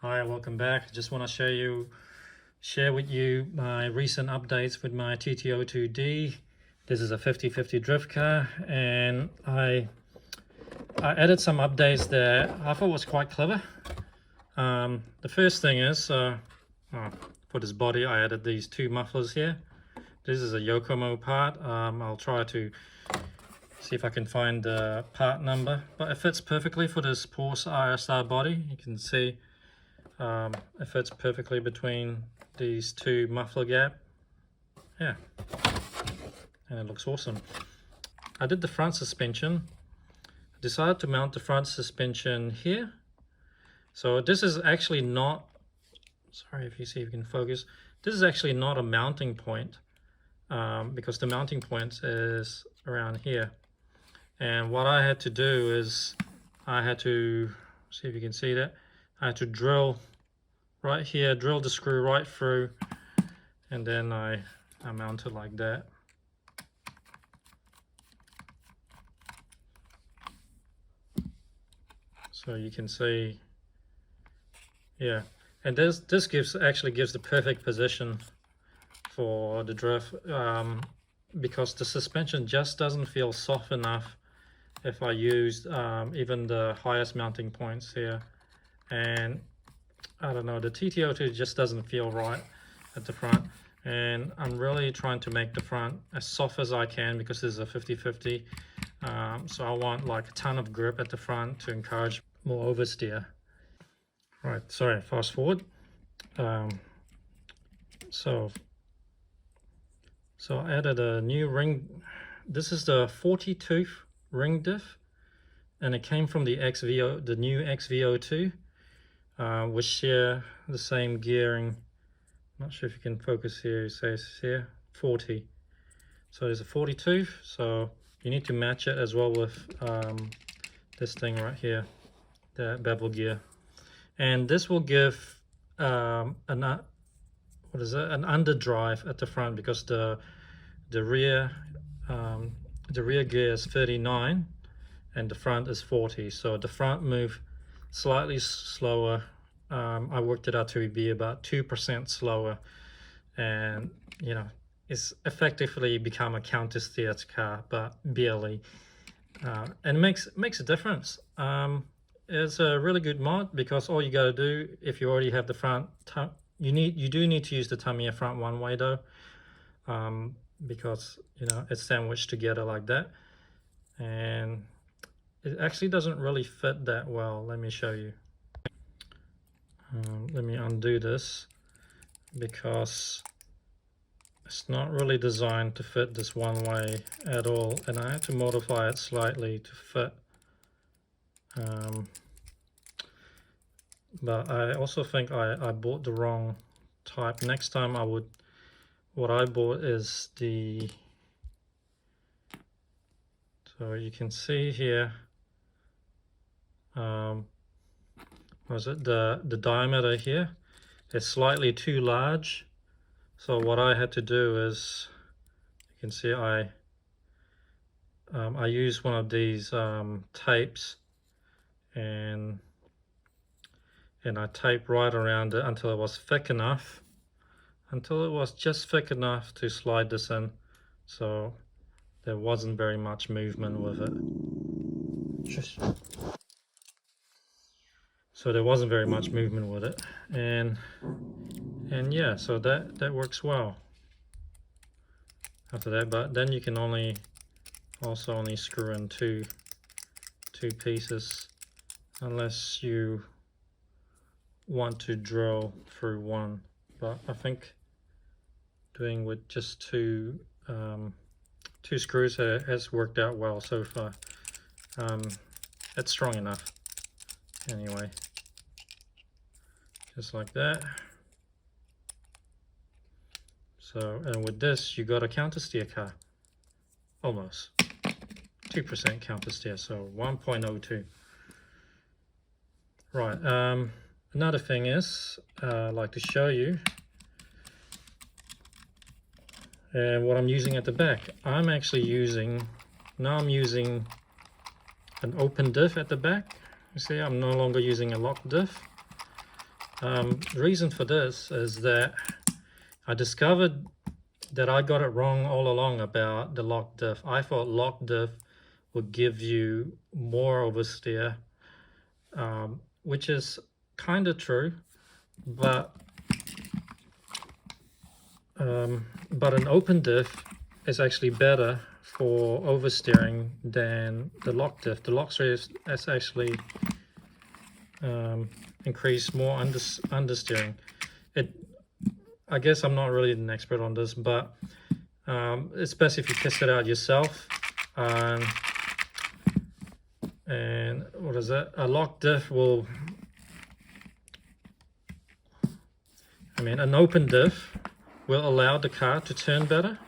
Hi, welcome back. Just want to share with you my recent updates with my TT-02D. This is a 50/50 drift car, and I added some updates that I thought was quite clever. The first thing is, for this body, I added these two mufflers here. This is a Yokomo part. I'll try to see if I can find the part number, but it fits perfectly for this Porsche ISR body. You can see it fits perfectly between these two muffler gap. Yeah, and it looks awesome. I did the front suspension. I decided to mount the front suspension here. So this is actually not, sorry if you can focus, this is actually not a mounting point, because the mounting point is around here. And what I had to do is I had to, see if you can see that, I had to drill right here, drill the screw right through, and then I mount it like that. So you can see, yeah, and this actually gives the perfect position for the drift, because the suspension just doesn't feel soft enough if I used even the highest mounting points here. And I don't know, the TT-02 just doesn't feel right at the front, and I'm really trying to make the front as soft as I can because this is a 50/50. So I want like a ton of grip at the front to encourage more oversteer. Right, sorry, fast forward. So I added a new ring. This is the 40 tooth ring diff, and it came from the new XV02, which share the same gearing. Not sure if you can focus here. It says here 40. So there's a 40 tooth. So you need to match it as well with this thing right here, the bevel gear, and this will give an underdrive at the front because the rear gear is 39 and the front is 40, so the front move slightly slower. I worked it out to be about 2% slower, and you know, it's effectively become a counter-steered car, but barely, and it makes a difference. It's a really good mod because all you got to do, if you already have the front, you do need to use the Tamiya front one way though, because you know it's sandwiched together like that, and it actually doesn't really fit that well. Let me show you. Let me undo this because it's not really designed to fit this one way at all, and I had to modify it slightly to fit. But I also think I bought the wrong type. Next time what I bought is the, so you can see here, was it the diameter here is slightly too large. So what I had to do is, you can see I used one of these tapes, and I taped right around it until it was thick enough, until it was just thick enough to slide this in. So there wasn't very much movement with it. So there wasn't very much movement with it, and yeah, so that works well after that. But then you can also only screw in two pieces unless you want to drill through one. But I think doing with just two screws has worked out well so far. It's strong enough anyway, just like that. So, and with this you got a counter steer car, almost 2% counter steer, so 1.02. Right, another thing is I'd like to show you what I'm using at the back. I'm using an open diff at the back. You see, I'm no longer using a locked diff. The reason for this is that I discovered that I got it wrong all along about the lock diff. I thought lock diff would give you more oversteer, which is kind of true, but an open diff is actually better for oversteering than the lock diff. The lock diff has actually increased more understeering. I guess I'm not really an expert on this, but it's best if you test it out yourself. And what is that? A lock diff will, an open diff will allow the car to turn better,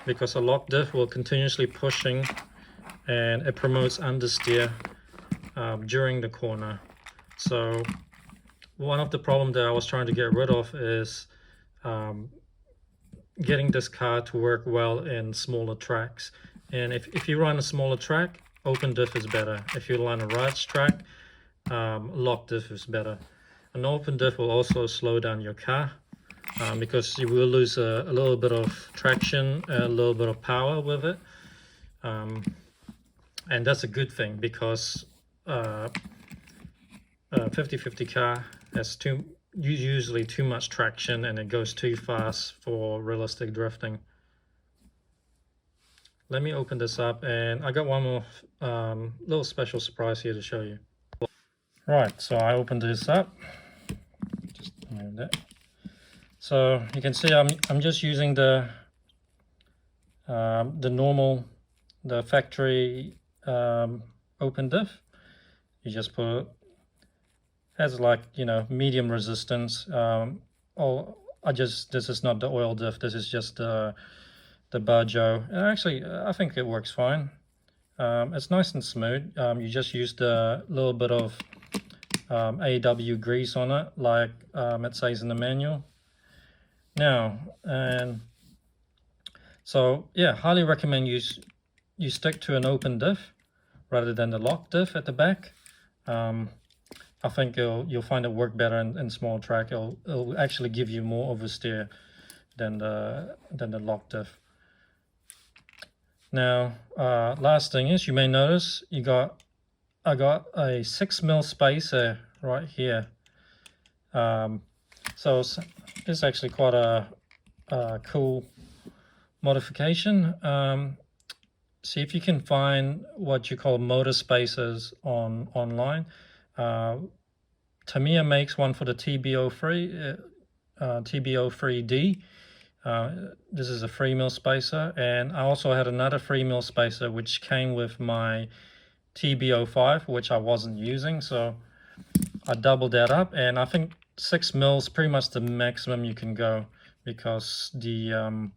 because a lock diff will continuously pushing and it promotes understeer during the corner. So one of the problems that I was trying to get rid of is getting this car to work well in smaller tracks. And if you run a smaller track, open diff is better. If you run a large track, lock diff is better. An open diff will also slow down your car because you will lose a little bit of traction, a little bit of power with it. And that's a good thing, because a 50/50 car has usually too much traction and it goes too fast for realistic drifting. Let me open this up, and I got one more little special surprise here to show you. Right, so I opened this up. Just move that. So you can see I'm just using the normal, the factory open diff. You just put, has like, medium resistance. This is not the oil diff, this is just the Bajo. And actually, I think it works fine. It's nice and smooth. You just use the little bit of AW grease on it, like it says in the manual. Now, and so yeah, highly recommend you stick to an open diff rather than the lock diff at the back. I think you'll find it work better in small track. It'll actually give you more oversteer than the lock diff. Now, last thing is, you may notice I got a 6mm spacer right here. So it's actually quite a cool modification. See if you can find what you call motor spacers online. Tamiya makes one for the TB03D. This is a 3mm spacer, and I also had another 3mm spacer which came with my TB05, which I wasn't using, so I doubled that up, and I think 6mm is pretty much the maximum you can go, because the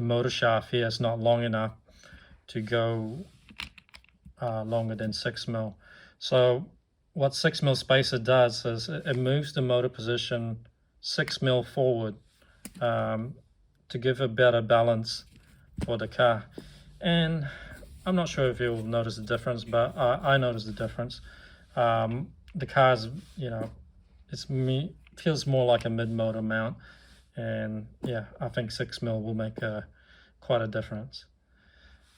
motor shaft here is not long enough to go longer than 6mm. So what 6mm spacer does is it moves the motor position 6mm forward to give a better balance for the car. And I'm not sure if you'll notice the difference, but I noticed the difference. The car's, feels more like a mid-motor mount, and yeah, I think 6mm will make quite a difference.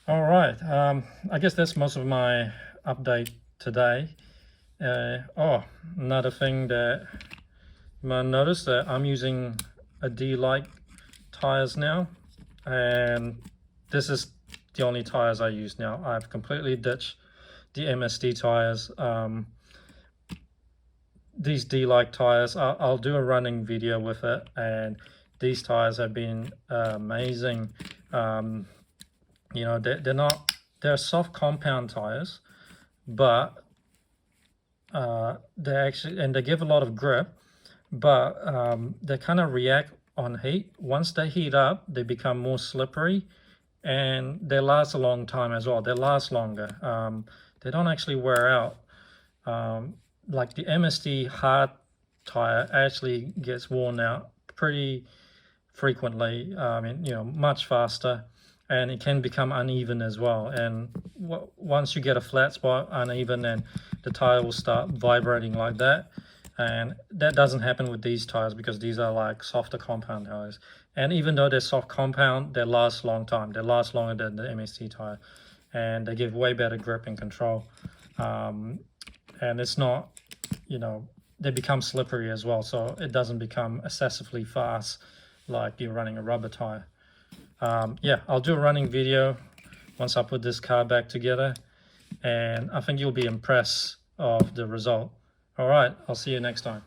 All right, I guess that's most of my update today. Another thing that you might notice, that I'm using a D-like tires now, and this is the only tires I use now. I've completely ditched the MSD tires. These D-like tires, I'll do a running video with it, and these tires have been amazing. They're soft compound tires, but they give a lot of grip, but they kind of react on heat. Once they heat up, they become more slippery, and they last a long time as well. They last longer. They don't actually wear out. Like the MSD hard tire actually gets worn out pretty frequently. Much faster, and it can become uneven as well. And once you get a flat spot, uneven, and the tire will start vibrating like that. And that doesn't happen with these tires because these are like softer compound tires. And even though they're soft compound, they last a long time. They last longer than the MST tire, and they give way better grip and control. And it's not, you know, they become slippery as well, so it doesn't become excessively fast like you're running a rubber tire. Yeah, I'll do a running video once I put this car back together, and I think you'll be impressed of the result. All right, I'll see you next time.